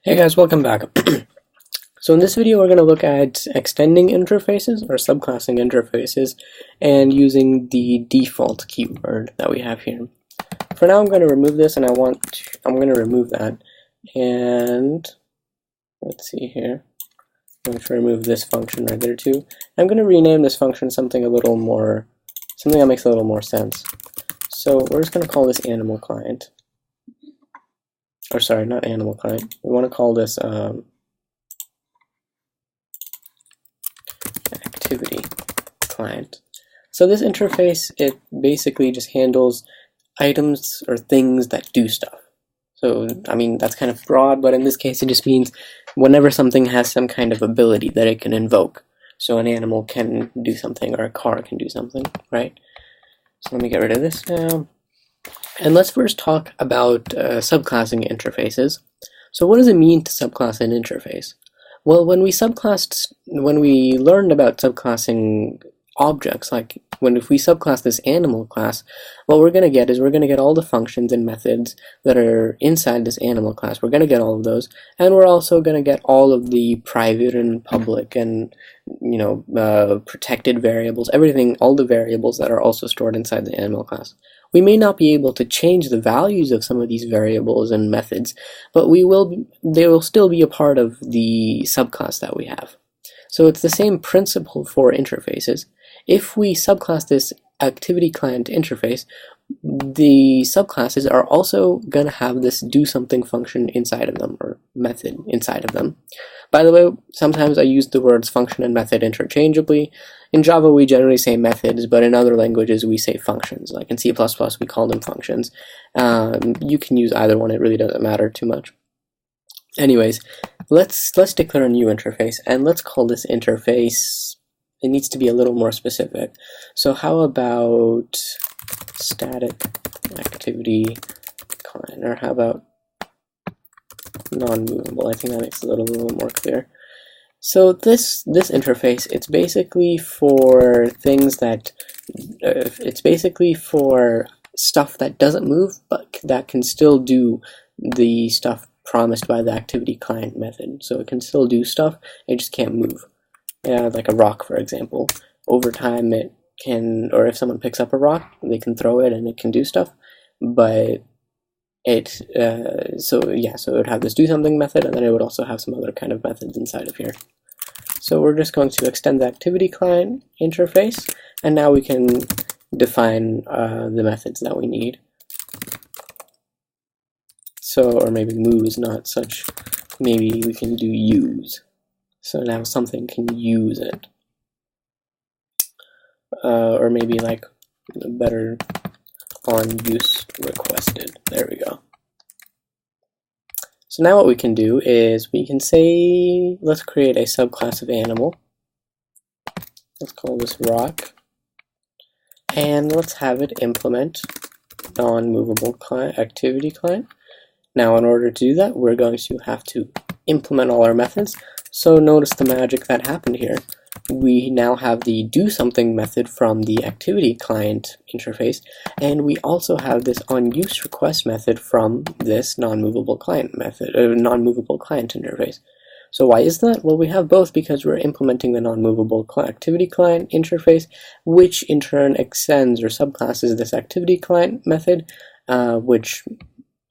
Hey guys, welcome back. So in this video we're going to look at extending interfaces or subclassing interfaces and using the default keyword that we have here. For now I'm going to remove this and I'm going to remove that, and let's see here. I'm going to remove this function right there too. I'm going to rename this function something that makes a little more sense. So we're just going to call this animal client. Or sorry, not animal client. We want to call this activity client. So this interface, it basically just handles items or things that do stuff. So, I mean, that's kind of broad, but in this case it just means whenever something has some kind of ability that it can invoke. So an animal can do something, or a car can do something, right? So let me get rid of this now. And let's first talk about subclassing interfaces. So what does it mean to subclass an interface? Well, when we learned about subclassing objects, like if we subclass this animal class, what we're going to get is we're going to get all the functions and methods that are inside this animal class. We're going to get all of those, and we're also going to get all of the private and public and protected variables, everything, all the variables that are also stored inside the animal class. We may not be able to change the values of some of these variables and methods, but they will still be a part of the subclass that we have. So it's the same principle for interfaces. If we subclass this activity client interface, the subclasses are also going to have this do something function inside of them, or method inside of them. By the way, sometimes I use the words function and method interchangeably. In Java we generally say methods, but in other languages we say functions. Like in C++ we call them functions. You can use either one, it really doesn't matter too much. Anyways, let's declare a new interface, and let's call this interface, it needs to be a little more specific. So how about static activity client, or how about non-movable? I think that makes it a little more clear. So this interface, it's basically for things that it's basically for stuff that doesn't move but that can still do the stuff promised by the activity client method. So it can still do stuff, it just can't move. Like a rock, for example. Over time it can, or if someone picks up a rock, they can throw it and it can do stuff, but so it would have this do something method, and then it would also have some other kind of methods inside of here. So we're just going to extend the activity client interface, and now we can define the methods that we need. So, or maybe move is not such, maybe we can do use. So now something can use it. Or maybe like better on use requested. There we go. So now what we can do is we can say, let's create a subclass of animal. Let's call this rock. And let's have it implement non-movable client, activity client. Now in order to do that, we're going to have to implement all our methods. So notice the magic that happened here. We now have the do something method from the activity client interface, and we also have this onUseRequest method from this non-movable client method, non-movable client interface. So why is that? Well, we have both because we're implementing the non-movable activity client interface, which in turn extends or subclasses this activity client method, which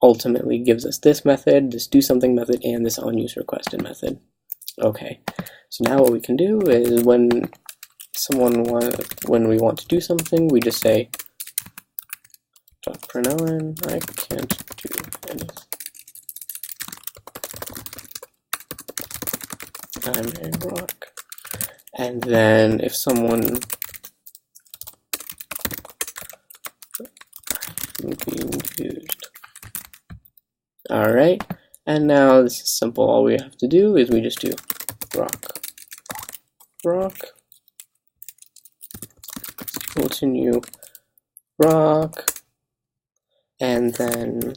ultimately gives us this method, this do something method, and this onUseRequested method. Okay, so now what we can do is when we want to do something, we just say println I can't do anything. I'm a rock. And then if someone being used. Alright, and now this is simple. All we have to do is we just do rock equal to new rock, and then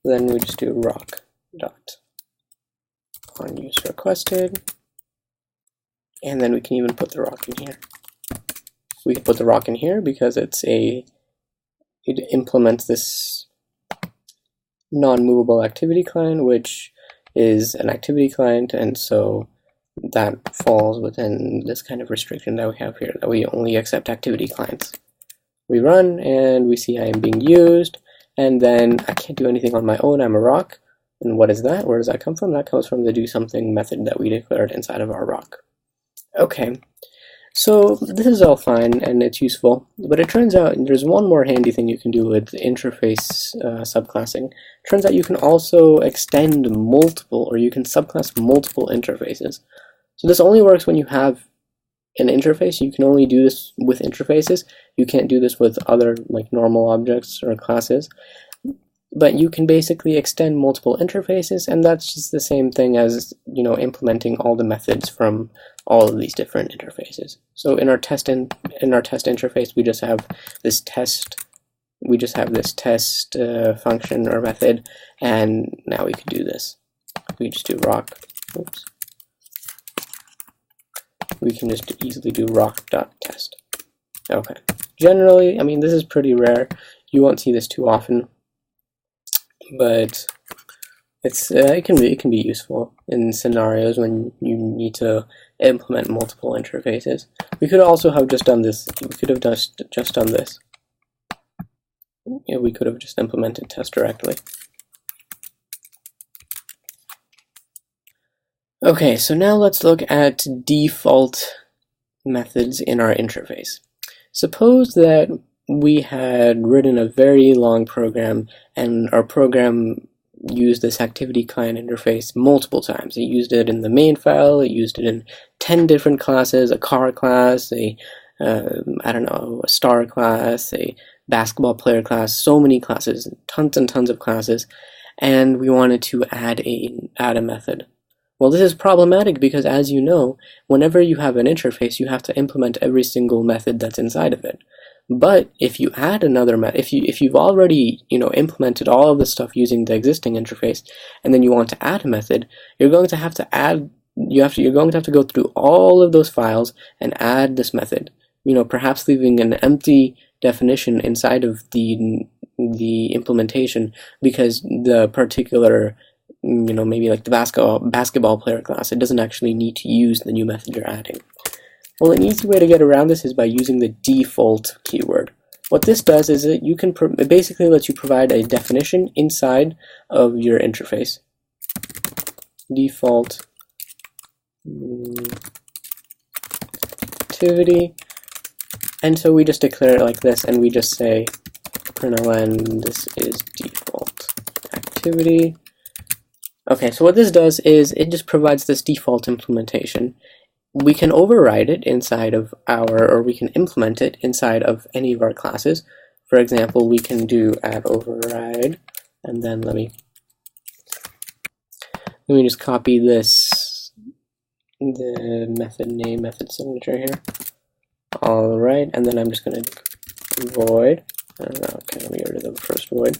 we just do rock dot onUseRequested, and then we can even put the rock in here. We can put the rock in here because it implements this non-movable activity client, which is an activity client, and so that falls within this kind of restriction that we have here, that we only accept activity clients. We run and we see I am being used, and then I can't do anything on my own, I'm a rock. And what is that? Where does that come from? That comes from the do something method that we declared inside of our rock. Okay, so this is all fine and it's useful, but it turns out there's one more handy thing you can do with interface subclassing. It turns out you can also extend multiple, or you can subclass multiple interfaces. So this only works when you have an interface. You can only do this with interfaces. You can't do this with other like normal objects or classes. But you can basically extend multiple interfaces, and that's just the same thing as, you know, implementing all the methods from all of these different interfaces. So in our test interface, we just have this test. We just have this test function or method, and now we could do this. We just do rock. Oops. We can just easily do rock.test. Okay. Generally, I mean, this is pretty rare. You won't see this too often, but it can be useful in scenarios when you need to implement multiple interfaces. We could also have just done this. We could have just done this. Yeah, we could have just implemented test directly. Okay, so now let's look at default methods in our interface. Suppose that we had written a very long program, and our program used this activity client interface multiple times. It used it in the main file, it used it in 10 different classes, a car class, a star class, a basketball player class, so many classes, tons and tons of classes, and we wanted to add a method. Well, this is problematic because, as you know, whenever you have an interface, you have to implement every single method that's inside of it. But if you add another method, if you've already, you know, implemented all of the stuff using the existing interface, and then you want to add a method, you're going to have to go through all of those files and add this method. You know, perhaps leaving an empty definition inside of the implementation because the particular, you know, maybe like the basketball player class, it doesn't actually need to use the new method you're adding. Well, an easy way to get around this is by using the default keyword. What this does is it basically lets you provide a definition inside of your interface. Default activity, and so we just declare it like this, and we just say println this is default activity. Okay, so what this does is it just provides this default implementation. We can override it inside of or we can implement it inside of any of our classes. For example, we can do add override, and then let me just copy the method name, method signature here. All right, and then I'm just going to void. Okay, let me get rid of the first void.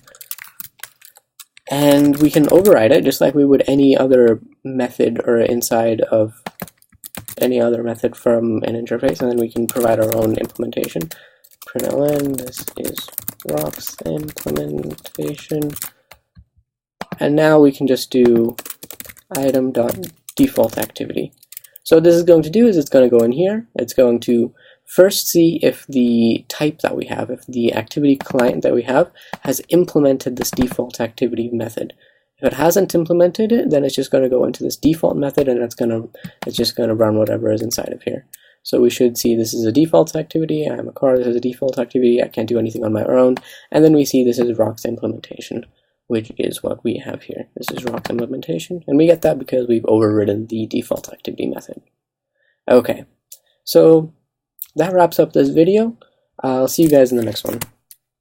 And we can override it just like we would any other method or inside of any other method from an interface, and then we can provide our own implementation. Println this is rocks implementation, and now we can just do item.default activity. So what this is going to do is it's going to go in here. It's going to first see if the type that we have, if the activity client that we have has implemented this default activity method. If it hasn't implemented it, then it's just going to go into this default method, and it's just going to run whatever is inside of here. So we should see this is a default activity. I'm a car. This is a default activity. I can't do anything on my own. And then we see this is rocks implementation, which is what we have here. This is rocks implementation, and we get that because we've overridden the default activity method. Okay, so that wraps up this video. I'll see you guys in the next one.